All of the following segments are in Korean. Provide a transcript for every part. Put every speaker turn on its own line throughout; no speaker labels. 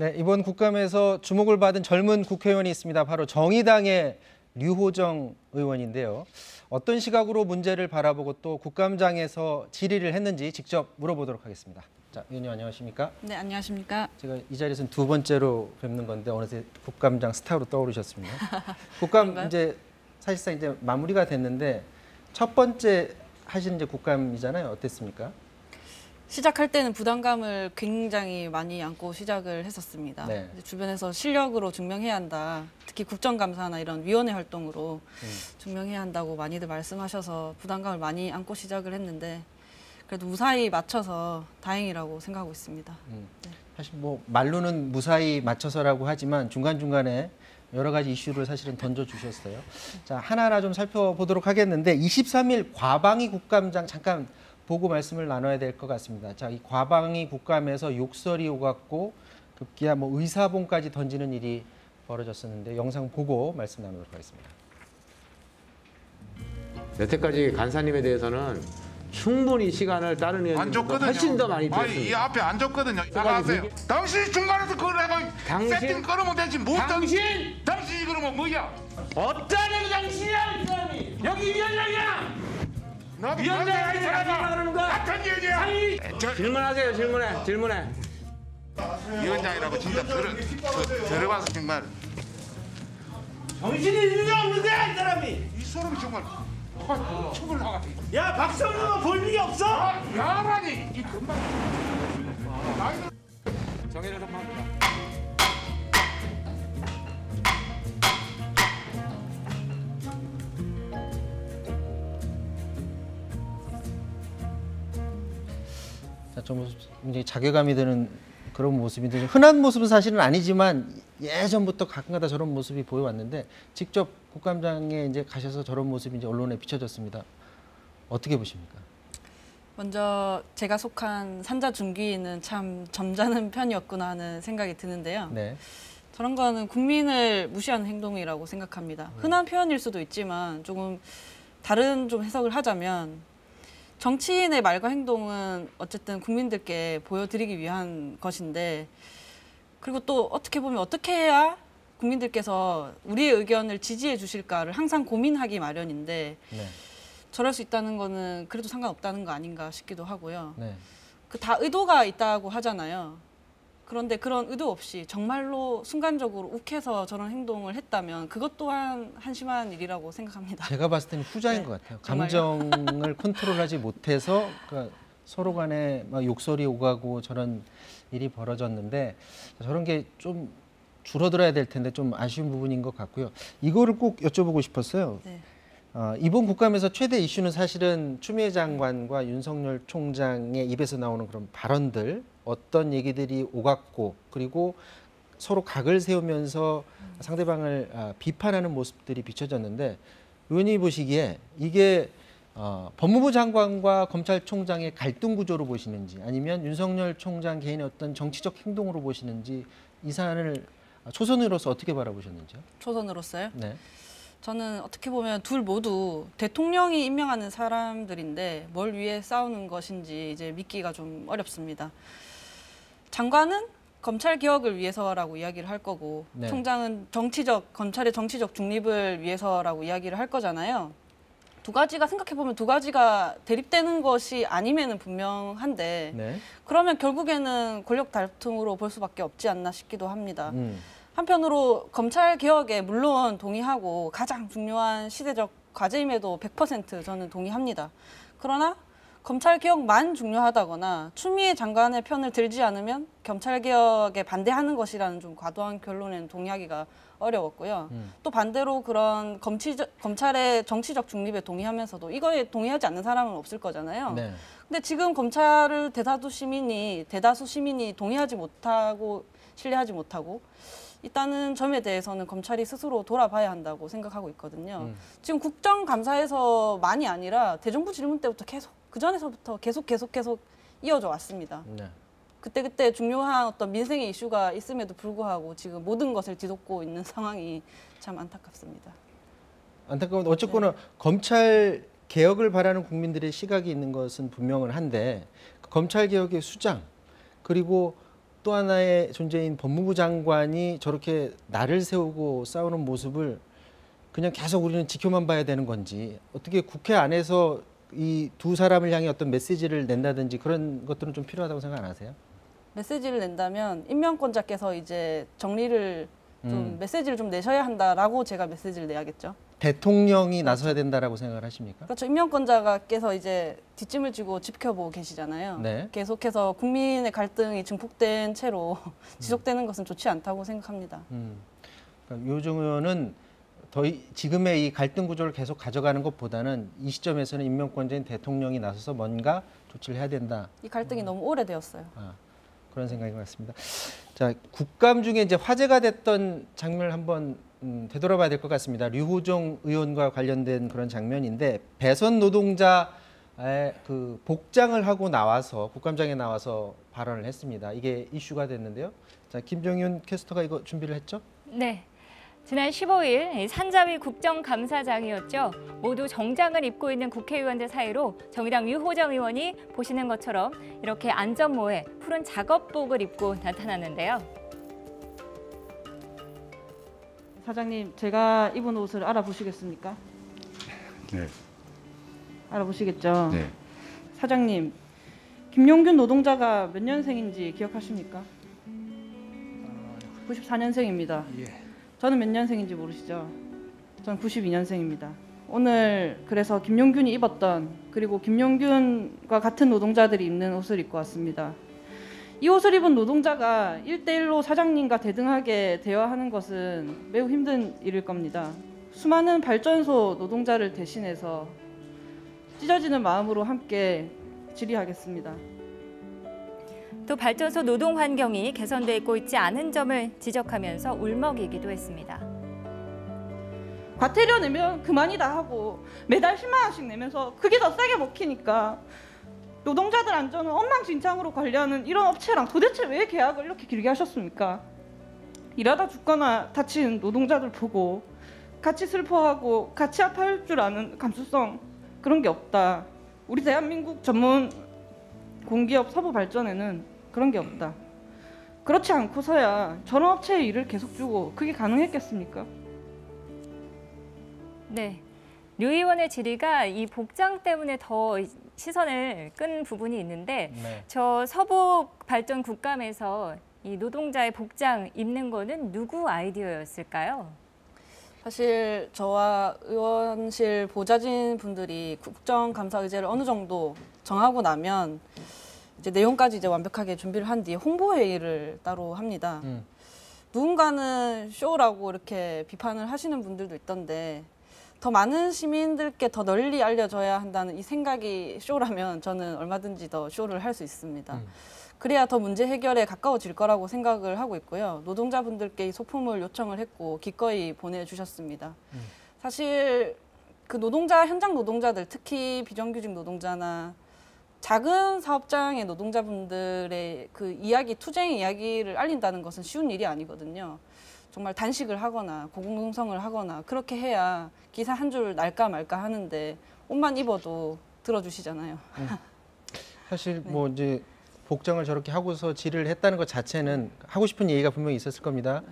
네, 이번 국감에서 주목을 받은 젊은 국회의원이 있습니다. 바로 정의당의 류호정 의원인데요. 어떤 시각으로 문제를 바라보고 또 국감장에서 질의를 했는지 직접 물어보도록 하겠습니다. 자, 의원님 안녕하십니까?
네, 안녕하십니까?
제가 이 자리에서는 두 번째로 뵙는 건데 어느새 국감장 스타로 떠오르셨습니다. 국감 이제 사실상 이제 마무리가 됐는데 첫 번째 하신 이제 국감이잖아요. 어땠습니까?
시작할 때는 부담감을 굉장히 많이 안고 시작을 했었습니다.
네.
주변에서 실력으로 증명해야 한다. 특히 국정감사나 이런 위원회 활동으로 증명해야 한다고 많이들 말씀하셔서 부담감을 많이 안고 시작을 했는데 그래도 무사히 맞춰서 다행이라고 생각하고 있습니다. 네.
사실 뭐 말로는 무사히 맞춰서라고 하지만 중간중간에 여러 가지 이슈를 사실은 던져주셨어요. 자, 하나하나 좀 살펴보도록 하겠는데 23일 과방위 국감장 잠깐 보고 말씀을 나눠야 될 것 같습니다. 자, 이 과방위 국감에서 욕설이 오갔고 급기야 뭐 의사봉까지 던지는 일이 벌어졌었는데 영상 보고 말씀 나누도록 하겠습니다.
여태까지 간사님에 대해서는 충분히 시간을 다른 의원님보다 훨씬 더 많이 드렸습니다.
이 앞에 안 줬거든요. 나가세요. 당신이 중간에서 그걸 해가 세팅 끌으면 되지. 뭐 당신이 그러면 뭐야?
어떤 당신이야 이 사람이? 여기 위원장이야! 위원장이 사람이 그러는 거야?
같은 얘기야.
질문하세요. 질문해.
위원장이라고 진짜 들어봐서 정말
정신이 있는지 없는 거야 이 사람이.
이 사람이 정말 춤을 나가.
야 박성준은 볼 일이 없어?
야라니 이 금방.
정의를 좀 합니다.
자, 저 모습 굉장히 자괴감이 드는 그런 모습인데 흔한 모습은 사실은 아니지만 예전부터 가끔가다 저런 모습이 보여왔는데 직접 국감장에 이제 가셔서 저런 모습이 이제 언론에 비춰졌습니다. 어떻게 보십니까?
먼저 제가 속한 산자 중기는 참 점잖은 편이었구나 하는 생각이 드는데요.
네.
저런 거는 국민을 무시하는 행동이라고 생각합니다. 흔한 표현일 수도 있지만 조금 다른 좀 해석을 하자면 정치인의 말과 행동은 어쨌든 국민들께 보여드리기 위한 것인데 그리고 또 어떻게 보면 어떻게 해야 국민들께서 우리의 의견을 지지해 주실까를 항상 고민하기 마련인데
네.
저럴 수 있다는 거는 그래도 상관없다는 거 아닌가 싶기도 하고요.
네.
그 다 의도가 있다고 하잖아요. 그런데 그런 의도 없이 정말로 순간적으로 욱해서 저런 행동을 했다면 그것 또한 한심한 일이라고 생각합니다.
제가 봤을 때는 후자인
네,
것 같아요.
정말요?
감정을 컨트롤하지 못해서 그러니까 서로 간에 막 욕설이 오가고 저런 일이 벌어졌는데 저런 게 좀 줄어들어야 될 텐데 좀 아쉬운 부분인 것 같고요. 이거를 꼭 여쭤보고 싶었어요.
네.
이번 국감에서 최대 이슈는 사실은 추미애 장관과 윤석열 총장의 입에서 나오는 그런 발언들, 어떤 얘기들이 오갔고 그리고 서로 각을 세우면서 상대방을 비판하는 모습들이 비춰졌는데 의원님이 보시기에 이게 법무부 장관과 검찰총장의 갈등 구조로 보시는지 아니면 윤석열 총장 개인의 어떤 정치적 행동으로 보시는지 이 사안을 초선으로서 어떻게 바라보셨는지요?
초선으로서요?
네.
저는 어떻게 보면 둘 모두 대통령이 임명하는 사람들인데 뭘 위해 싸우는 것인지 이제 믿기가 좀 어렵습니다. 장관은 검찰 개혁을 위해서라고 이야기를 할 거고
네.
총장은 검찰의 정치적 중립을 위해서라고 이야기를 할 거잖아요. 두 가지가 생각해보면 두 가지가 대립되는 것이 아니면은 분명한데
네.
그러면 결국에는 권력 다툼으로 볼 수밖에 없지 않나 싶기도 합니다. 한편으로 검찰 개혁에 물론 동의하고 가장 중요한 시대적 과제임에도 100% 저는 동의합니다. 그러나 검찰 개혁만 중요하다거나 추미애 장관의 편을 들지 않으면 검찰 개혁에 반대하는 것이라는 좀 과도한 결론에는 동의하기가 어려웠고요. 또 반대로 그런 검찰의 정치적 중립에 동의하면서도 이거에 동의하지 않는 사람은 없을 거잖아요.
네.
근데 지금 검찰을 대다수 시민이 동의하지 못하고 신뢰하지 못하고 있다는 점에 대해서는 검찰이 스스로 돌아봐야 한다고 생각하고 있거든요. 지금 국정감사에서만이 아니라 대정부 질문 때부터 계속 그전에서부터 계속 이어져 왔습니다.
네.
그때 중요한 어떤 민생의 이슈가 있음에도 불구하고 지금 모든 것을 뒤덮고 있는 상황이 참 안타깝습니다.
안타까운 어쨌거나 검찰 개혁을 바라는 국민들의 시각이 있는 것은 분명은 한데 검찰 개혁의 수장 그리고 또 하나의 존재인 법무부 장관이 저렇게 날을 세우고 싸우는 모습을 그냥 계속 우리는 지켜만 봐야 되는 건지, 어떻게 국회 안에서 이 두 사람을 향해 어떤 메시지를 낸다든지 그런 것들은 좀 필요하다고 생각 안 하세요?
메시지를 낸다면 임명권자께서 이제 정리를 좀 메시지를 좀 내셔야 한다라고 제가 메시지를 내야겠죠.
대통령이 나서야 된다라고 생각을 하십니까?
그렇죠. 임명권자께서 이제 뒷짐을 지고 지켜보고 계시잖아요.
네.
계속해서 국민의 갈등이 증폭된 채로 지속되는 것은 좋지 않다고 생각합니다.
그러니까 유호정 의원은 지금의 이 갈등 구조를 계속 가져가는 것보다는 이 시점에서는 임명권자인 대통령이 나서서 뭔가 조치를 해야 된다.
이 갈등이 너무 오래되었어요.
그런 생각인 것 같습니다. 자, 국감 중에 이제 화제가 됐던 장면을 한번 되돌아봐야 될 것 같습니다. 류호정 의원과 관련된 그런 장면인데, 배선 노동자의 그 복장을 하고 나와서 국감장에 나와서 발언을 했습니다. 이게 이슈가 됐는데요. 자, 김정윤 캐스터가 이거 준비를 했죠?
네. 지난 15일 산자위 국정감사장이었죠. 모두 정장을 입고 있는 국회의원들 사이로 정의당 류호정 의원이 보시는 것처럼 이렇게 안전모에 푸른 작업복을 입고 나타났는데요.
사장님, 제가 입은 옷을 알아보시겠습니까?
네.
알아보시겠죠?
네.
사장님, 김용균 노동자가 몇 년생인지 기억하십니까? 94년생입니다.
예.
저는 몇 년생인지 모르시죠? 저는 92년생입니다. 오늘 그래서 김용균이 입었던, 그리고 김용균과 같은 노동자들이 입는 옷을 입고 왔습니다. 이 옷을 입은 노동자가 1대1로 사장님과 대등하게 대화하는 것은 매우 힘든 일일 겁니다. 수많은 발전소 노동자를 대신해서 찢어지는 마음으로 함께 질의하겠습니다.
또 발전소 노동 환경이 개선되고 있지 않은 점을 지적하면서 울먹이기도 했습니다.
과태료 내면 그만이다 하고 매달 10만 원씩 내면서 그게 더 세게 먹히니까 노동자들 안전을 엉망진창으로 관리하는 이런 업체랑 도대체 왜 계약을 이렇게 길게 하셨습니까? 일하다 죽거나 다치는 노동자들 보고 같이 슬퍼하고 같이 아파할 줄 아는 감수성, 그런 게 없다. 우리 대한민국 전문 공기업 서부발전에는 그런 게 없다. 그렇지 않고서야 저런 업체에 일을 계속 주고 그게 가능했겠습니까?
네, 류 의원의 질의가 이 복장 때문에 더 시선을 끈 부분이 있는데,
네.
저 서북 발전 국감에서 이 노동자의 복장 입는 거는 누구 아이디어였을까요?
사실 저와 의원실 보좌진 분들이 국정감사 의제를 어느 정도 정하고 나면 이제 내용까지 이제 완벽하게 준비를 한 뒤에 홍보회의를 따로 합니다. 누군가는 쇼라고 이렇게 비판을 하시는 분들도 있던데, 더 많은 시민들께 더 널리 알려져야 한다는 이 생각이 쇼라면 저는 얼마든지 더 쇼를 할 수 있습니다. 그래야 더 문제 해결에 가까워질 거라고 생각을 하고 있고요. 노동자분들께 이 소품을 요청을 했고 기꺼이 보내주셨습니다. 사실 그 노동자, 현장 노동자들, 특히 비정규직 노동자나 작은 사업장의 노동자분들의 그 이야기, 투쟁의 이야기를 알린다는 것은 쉬운 일이 아니거든요. 정말 단식을 하거나 고공농성을 하거나 그렇게 해야 기사 한 줄 날까 말까 하는데 옷만 입어도 들어주시잖아요.
사실 뭐 이제 복장을 저렇게 하고서 질의를 했다는 것 자체는 하고 싶은 얘기가 분명히 있었을 겁니다.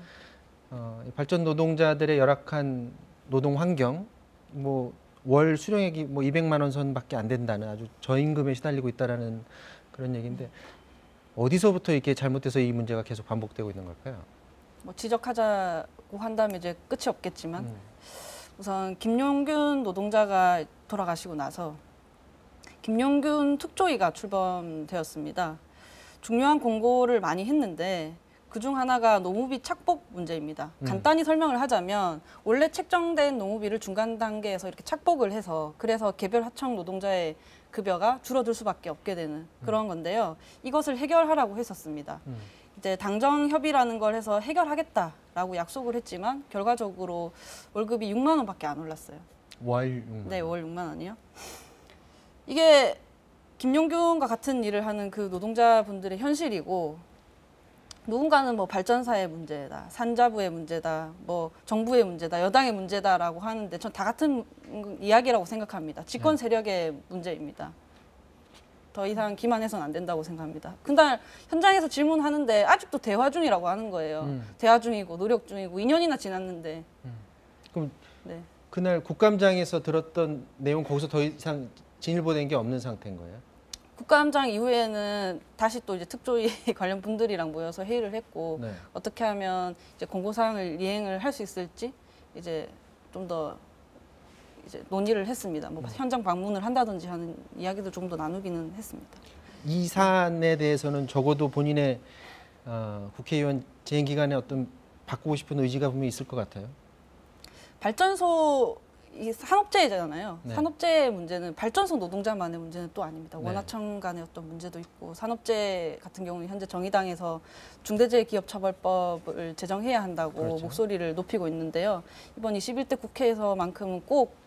발전 노동자들의 열악한 노동 환경, 뭐 월 수령액이 뭐 200만 원 선밖에 안 된다는 아주 저임금에 시달리고 있다라는 그런 얘기인데, 어디서부터 이렇게 잘못돼서 이 문제가 계속 반복되고 있는 걸까요?
뭐 지적하자고 한다면 이제 끝이 없겠지만 우선 김용균 노동자가 돌아가시고 나서 김용균 특조위가 출범되었습니다. 중요한 공고를 많이 했는데 그중 하나가 노무비 착복 문제입니다. 간단히 설명을 하자면 원래 책정된 노무비를 중간 단계에서 이렇게 착복을 해서 그래서 개별 하청 노동자의 급여가 줄어들 수밖에 없게 되는 그런 건데요. 이것을 해결하라고 했었습니다. 이제 당정 협의라는 걸 해서 해결하겠다라고 약속을 했지만 결과적으로 월급이 6만 원밖에 안 올랐어요.
월 6만 원.
네, 월 6만 원이요. 이게 김용균과 같은 일을 하는 그 노동자분들의 현실이고, 누군가는 뭐 발전사의 문제다, 산자부의 문제다, 뭐 정부의 문제다, 여당의 문제다라고 하는데 전 다 같은 이야기라고 생각합니다. 집권 세력의 문제입니다. 더 이상 기만해서는 안 된다고 생각합니다. 그날 현장에서 질문하는데 아직도 대화 중이라고 하는 거예요. 대화 중이고 노력 중이고 2년이나 지났는데.
그럼
네.
그날 국감장에서 들었던 내용 거기서 더 이상 진일보된 게 없는 상태인 거예요?
국감장 이후에는 다시 또 이제 특조위 관련 분들이랑 모여서 회의를 했고
네.
어떻게 하면 이제 공고사항을 이행을 할 수 있을지 이제 좀 더 이제 논의를 했습니다. 뭐 현장 방문을 한다든지 하는 이야기도 좀 더 나누기는 했습니다.
이 사안에 대해서는 적어도 본인의 국회의원 재임 기간에 어떤 바꾸고 싶은 의지가 분명히 있을 것 같아요.
발전소 이 산업재해잖아요.
네.
산업재해 문제는 발전소 노동자만의 문제는 또 아닙니다.
네.
원화청 간의 어떤 문제도 있고 산업재해 같은 경우는 현재 정의당에서 중대재해기업처벌법을 제정해야 한다고
그렇죠.
목소리를 높이고 있는데요. 이번 21대 국회에서만큼은 꼭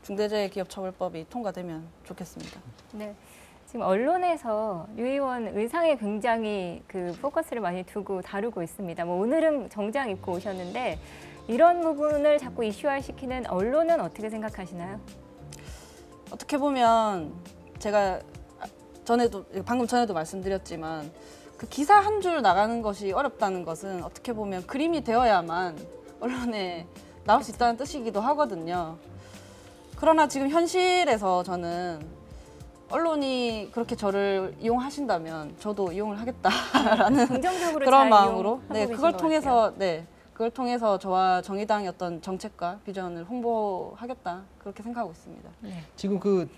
중대재해기업처벌법이 통과되면 좋겠습니다.
네. 지금 언론에서 유 의원 의상에 굉장히 그 포커스를 많이 두고 다루고 있습니다. 뭐 오늘은 정장 입고 오셨는데 이런 부분을 자꾸 이슈화시키는 언론은 어떻게 생각하시나요?
어떻게 보면 제가 방금 전에도 말씀드렸지만 그 기사 한 줄 나가는 것이 어렵다는 것은 어떻게 보면 그림이 되어야만 언론에 나올 수 있다는 뜻이기도 하거든요. 그러나 지금 현실에서 저는 언론이 그렇게 저를 이용하신다면 저도 이용을 하겠다라는
긍정적으로
그런
잘
마음으로
이용하고
네,
계신
그걸
것
통해서
같아요.
그걸 통해서 저와 정의당의 어떤 정책과 비전을 홍보하겠다 그렇게 생각하고 있습니다.
네.
지금 그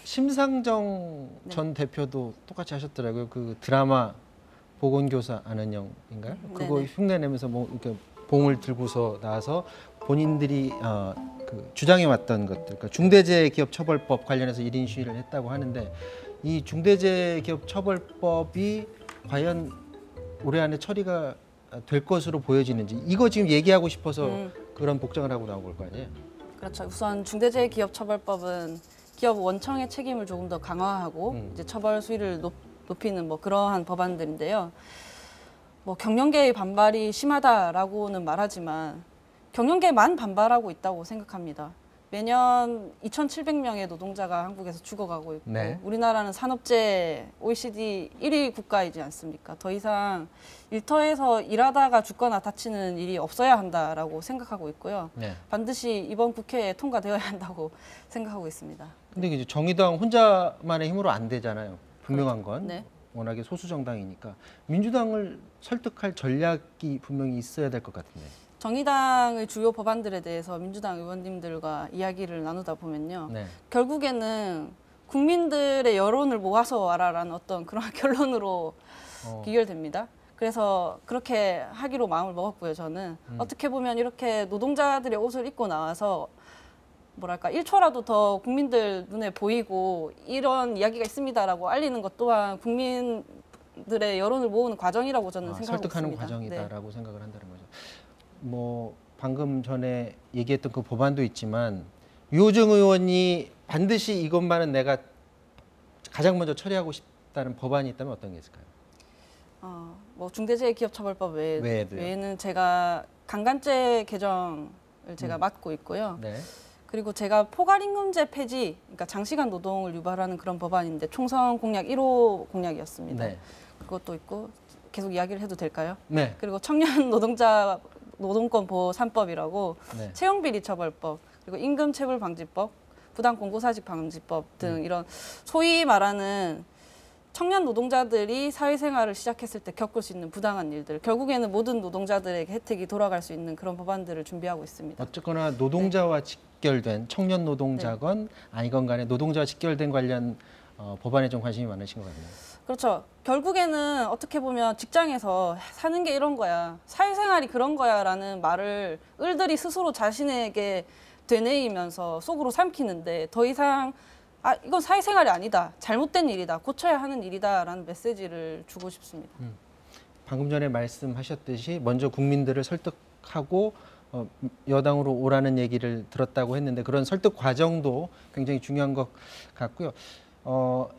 심상정 전 대표도 똑같이 하셨더라고요. 그 드라마 보건교사 안은영인가요? 그거
네네.
흉내내면서 뭐 이렇게 봉을 들고서 나와서 본인들이 그 주장해 왔던 것들, 그러니까 중대재해기업처벌법 관련해서 1인 시위를 했다고 하는데 이 중대재해기업처벌법이 과연 올해 안에 처리가 될 것으로 보여지는지 이거 지금 얘기하고 싶어서 그런 복장을 하고 나온 걸 거 아니에요?
그렇죠. 우선 중대재해기업처벌법은 기업 원청의 책임을 조금 더 강화하고 이제 처벌 수위를 높이는 뭐 그러한 법안들인데요. 뭐 경영계의 반발이 심하다라고는 말하지만 경영계만 반발하고 있다고 생각합니다. 매년 2,700명의 노동자가 한국에서 죽어가고 있고
네.
우리나라는 산업재해 OECD 1위 국가이지 않습니까? 더 이상 일터에서 일하다가 죽거나 다치는 일이 없어야 한다라고 생각하고 있고요.
네.
반드시 이번 국회에 통과되어야 한다고 생각하고 있습니다.
근데 이제 정의당 혼자만의 힘으로 안 되잖아요. 분명한 건
네.
워낙에 소수 정당이니까 민주당을 설득할 전략이 분명히 있어야 될 것 같은데.
정의당의 주요 법안들에 대해서 민주당 의원님들과 이야기를 나누다 보면요.
네.
결국에는 국민들의 여론을 모아서 와라라는 어떤 그런 결론으로 귀결됩니다. 그래서 그렇게 하기로 마음을 먹었고요. 저는 어떻게 보면 이렇게 노동자들의 옷을 입고 나와서 뭐랄까 1초라도 더 국민들 눈에 보이고 이런 이야기가 있습니다라고 알리는 것 또한 국민들의 여론을 모으는 과정이라고 저는 생각하고
설득하는
있습니다.
과정이다라고 생각을 한다는 거죠. 뭐 방금 전에 얘기했던 그 법안도 있지만 유호정 의원이 반드시 이것만은 내가 가장 먼저 처리하고 싶다는 법안이 있다면 어떤 게 있을까요?
뭐 중대재해기업처벌법 외에는 제가 강간죄 개정을 제가 맡고 있고요.
네.
그리고 제가 포괄임금제 폐지, 그러니까 장시간 노동을 유발하는 그런 법안인데 총선 공약 1호 공약이었습니다.
네.
그것도 있고 계속 이야기를 해도 될까요?
네.
그리고 청년 노동권 보호 3법이라고
네.
채용비리 처벌법, 그리고 임금체불 방지법, 부당 공고사직 방지법 등 이런 소위 말하는 청년 노동자들이 사회생활을 시작했을 때 겪을 수 있는 부당한 일들, 결국에는 모든 노동자들에게 혜택이 돌아갈 수 있는 그런 법안들을 준비하고 있습니다.
어쨌거나 노동자와 직결된 청년 노동자건 아니건 간에 노동자와 직결된 관련 법안에 좀 관심이 많으신 것 같네요.
그렇죠. 결국에는 어떻게 보면 직장에서 사는 게 이런 거야, 사회생활이 그런 거야라는 말을 을들이 스스로 자신에게 되뇌이면서 속으로 삼키는데 더 이상 이건 사회생활이 아니다, 잘못된 일이다, 고쳐야 하는 일이다라는 메시지를 주고 싶습니다.
방금 전에 말씀하셨듯이 먼저 국민들을 설득하고 여당으로 오라는 얘기를 들었다고 했는데 그런 설득 과정도 굉장히 중요한 것 같고요.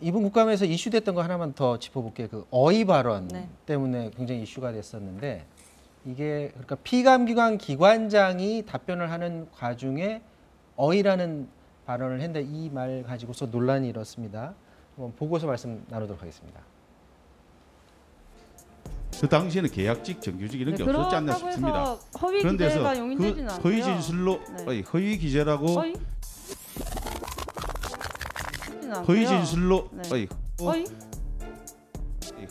이번 국감에서 이슈됐던 거 하나만 더 짚어볼게요. 그 어휘 발언 때문에 굉장히 이슈가 됐었는데 이게 그러니까 피감기관 기관장이 답변을 하는 과중에 어휘라는 발언을 했는데 이 말 가지고서 논란이 일었습니다. 한번 보고서 말씀 나누도록 하겠습니다.
그 당시에는 계약직, 정규직 이런 게 없었지 않나 싶습니다.
허위 기재가 용인되지는 않고요.
허위 진술로 허위 기재라고 허위 진술로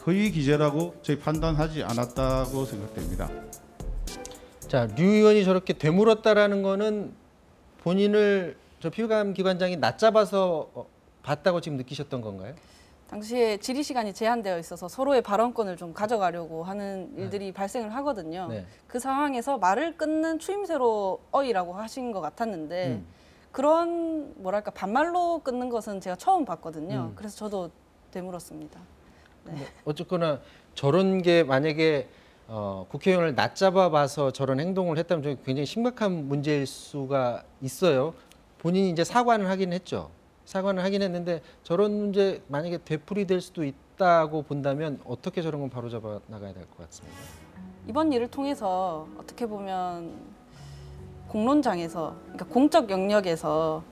허위 기재라고 저희 판단하지 않았다고 생각됩니다.
자, 류 의원이 저렇게 되물었다라는 거는 본인을 저 피감 기관장이 낮잡아서 봤다고 지금 느끼셨던 건가요?
당시에 질의 시간이 제한되어 있어서 서로의 발언권을 좀 가져가려고 하는 일들이 발생을 하거든요.
네.
그 상황에서 말을 끊는 추임새로 어이라고 하신 것 같았는데 그런 뭐랄까 반말로 끊는 것은 제가 처음 봤거든요. 그래서 저도 되물었습니다. 네.
어쨌거나 저런 게 만약에 국회의원을 낮잡아 봐서 저런 행동을 했다면 좀 굉장히 심각한 문제일 수가 있어요. 본인이 이제 사과는 하긴 했죠. 사과는 하긴 했는데 저런 문제 만약에 되풀이될 수도 있다고 본다면 어떻게 저런 건 바로잡아 나가야 될 것 같습니다.
이번 일을 통해서 어떻게 보면 공론장에서, 그러니까 공적 영역에서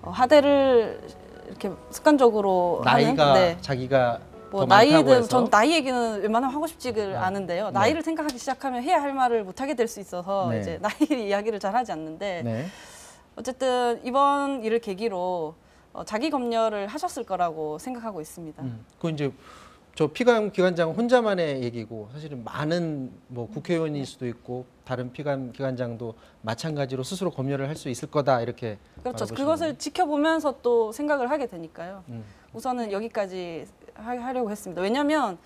하대를 이렇게 습관적으로
나이가
하는,
자기가
뭐
더 많다고
나이든
해서
전 나이 얘기는 웬만하면 하고 싶지를 않은데요. 나이를 생각하기 시작하면 해야 할 말을 못 하게 될 수 있어서
네.
이제 나이 이야기를 잘 하지 않는데
네.
어쨌든 이번 일을 계기로 자기 검열을 하셨을 거라고 생각하고 있습니다.
그 이제 저 피감 기관장 혼자만의 얘기고 사실은 많은 뭐 국회의원일 수도 있고 다른 피감 기관장도 마찬가지로 스스로 검열을 할 수 있을 거다 이렇게
그렇죠.
바라보시는
그것을
거예요?
지켜보면서 또 생각을 하게 되니까요. 우선은 여기까지 하려고 했습니다. 왜냐하면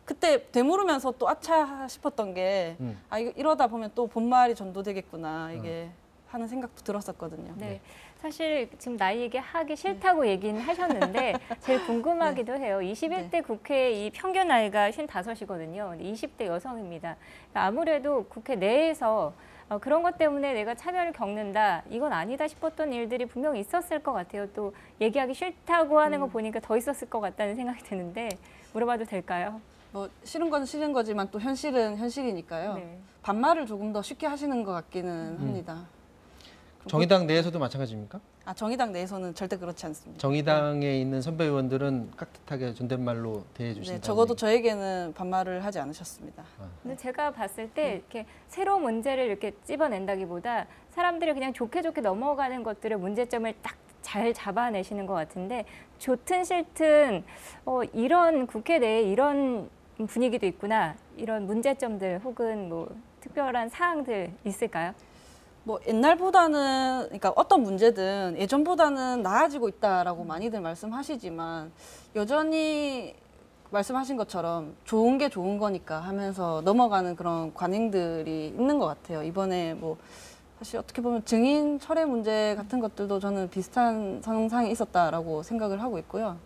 그때 되물으면서 또 아차 싶었던 게 아, 이러다 보면 또 본말이 전도되겠구나 이게 하는 생각도 들었었거든요.
네. 사실 지금 나이 얘기 하기 싫다고 얘기는 하셨는데 제일 궁금하기도 해요. 21대 국회 이 평균 나이가 55이거든요. 20대 여성입니다. 아무래도 국회 내에서 그런 것 때문에 내가 차별을 겪는다, 이건 아니다 싶었던 일들이 분명히 있었을 것 같아요. 또 얘기하기 싫다고 하는 거 보니까 더 있었을 것 같다는 생각이 드는데 물어봐도 될까요?
뭐 싫은 건 싫은 거지만 또 현실은 현실이니까요.
네.
반말을 조금 더 쉽게 하시는 것 같기는 합니다.
정의당 내에서도 마찬가지입니까?
아, 정의당 내에서는 절대 그렇지 않습니다.
정의당에 있는 선배 의원들은 깍듯하게 존댓말로 대해주신다.
네, 적어도 저에게는 반말을 하지 않으셨습니다.
근데 제가 봤을 때 이렇게 새로운 문제를 이렇게 찝어낸다기보다 사람들이 그냥 좋게 넘어가는 것들의 문제점을 딱 잘 잡아내시는 것 같은데 좋든 싫든 이런 국회 내에 이런 분위기도 있구나, 이런 문제점들 혹은 뭐 특별한 사항들 있을까요?
뭐 옛날보다는, 그러니까 어떤 문제든 예전보다는 나아지고 있다라고 많이들 말씀하시지만 여전히 말씀하신 것처럼 좋은 게 좋은 거니까 하면서 넘어가는 그런 관행들이 있는 것 같아요. 이번에 뭐 사실 어떻게 보면 증인 철회 문제 같은 것들도 저는 비슷한 상황이 있었다라고 생각을 하고 있고요.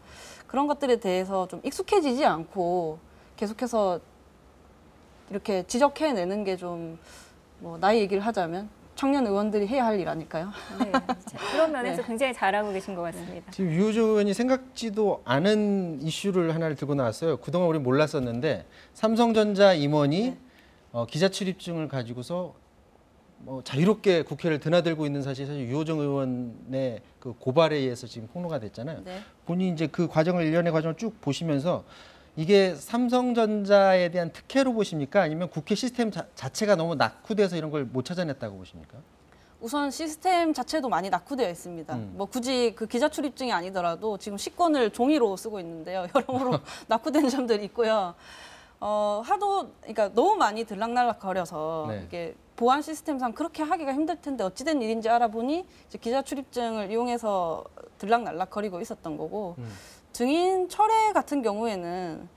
그런 것들에 대해서 좀 익숙해지지 않고 계속해서 이렇게 지적해내는 게 좀 뭐 나이 얘기를 하자면 청년 의원들이 해야 할 일 아닐까요?
네, 그런 면에서 굉장히 잘하고 계신 것 같습니다.
지금 유호정 의원이 생각지도 않은 이슈를 하나를 들고 나왔어요. 그동안 우리 몰랐었는데 삼성전자 임원이 기자 출입증을 가지고서 자유롭게 국회를 드나들고 있는 사실 유호정 의원의 그 고발에 의해서 지금 폭로가 됐잖아요.
네.
본인이 이제 그 과정을 일련의 과정을 쭉 보시면서 이게 삼성전자에 대한 특혜로 보십니까? 아니면 국회 시스템 자체가 너무 낙후돼서 이런 걸 못 찾아냈다고 보십니까?
우선 시스템 자체도 많이 낙후되어 있습니다. 뭐 굳이 그 기자 출입증이 아니더라도 지금 식권을 종이로 쓰고 있는데요. 여러모로 낙후된 점들이 있고요. 그러니까 너무 많이 들락날락거려서
네.
이게 보안 시스템상 그렇게 하기가 힘들 텐데 어찌된 일인지 알아보니 이제 기자 출입증을 이용해서 들락날락거리고 있었던 거고 증인 철회 같은 경우에는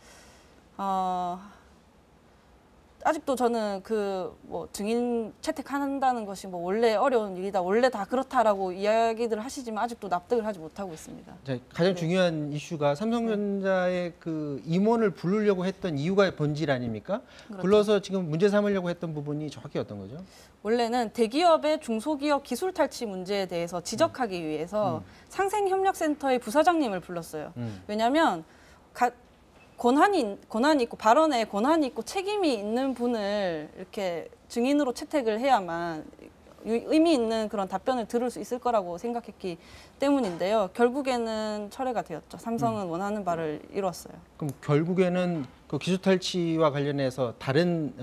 아직도 저는 그 뭐 증인 채택한다는 것이 뭐 원래 어려운 일이다, 원래 다 그렇다라고 이야기들 하시지만 아직도 납득을 하지 못하고 있습니다.
가장 중요한 이슈가 삼성전자의 그 임원을 부르려고 했던 이유가 본질 아닙니까?
그렇죠.
불러서 지금 문제 삼으려고 했던 부분이 정확히 어떤 거죠?
원래는 대기업의 중소기업 기술 탈취 문제에 대해서 지적하기 위해서 상생협력센터의 부사장님을 불렀어요. 왜냐하면 권한이 있고 발언에 권한이 있고 책임이 있는 분을 이렇게 증인으로 채택을 해야만 의미 있는 그런 답변을 들을 수 있을 거라고 생각했기 때문인데요. 결국에는 철회가 되었죠. 삼성은 원하는 바를 이뤘어요.
그럼 결국에는 그 기소 탈취와 관련해서 다른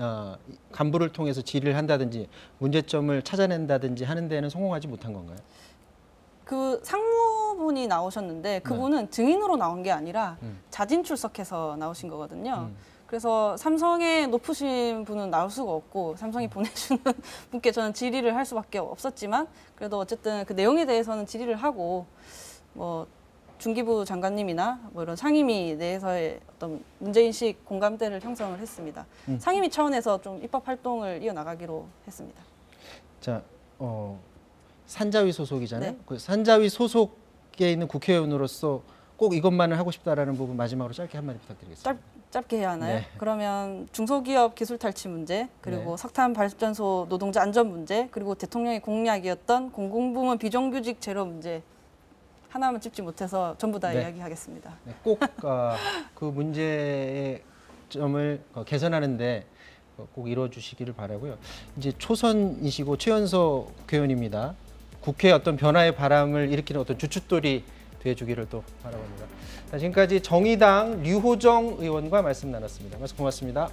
간부를 통해서 질의를 한다든지 문제점을 찾아낸다든지 하는 데는 성공하지 못한 건가요?
그 상무분이 나오셨는데 그분은 증인으로 나온 게 아니라 자진 출석해서 나오신 거거든요. 그래서 삼성의 높으신 분은 나올 수가 없고 삼성이 보내주는 분께 저는 질의를 할 수밖에 없었지만 그래도 어쨌든 그 내용에 대해서는 질의를 하고 뭐 중기부 장관님이나 뭐 이런 상임위 내에서의 어떤 문제인식 공감대를 형성을 했습니다. 상임위 차원에서 좀 입법 활동을 이어나가기로 했습니다.
자, 산자위 소속이잖아요.
네.
그 산자위 소속에 있는 국회의원으로서 꼭 이것만을 하고 싶다라는 부분 마지막으로 짧게 한마디 부탁드리겠습니다.
짧게 해야 하나요?
네.
그러면 중소기업 기술 탈취 문제, 그리고
네.
석탄 발전소 노동자 안전 문제, 그리고 대통령의 공약이었던 공공부문 비정규직 제로 문제 하나만 찝지 못해서 전부 다
네.
이야기하겠습니다.
네, 꼭 그 문제의 점을 개선하는데 꼭 이루어주시기를 바라고요. 이제 초선이시고 최연소 국회의원입니다. 국회의 어떤 변화의 바람을 일으키는 어떤 주춧돌이 돼주기를 또 바라봅니다. 자, 지금까지 정의당 류호정 의원과 말씀 나눴습니다. 말씀 고맙습니다.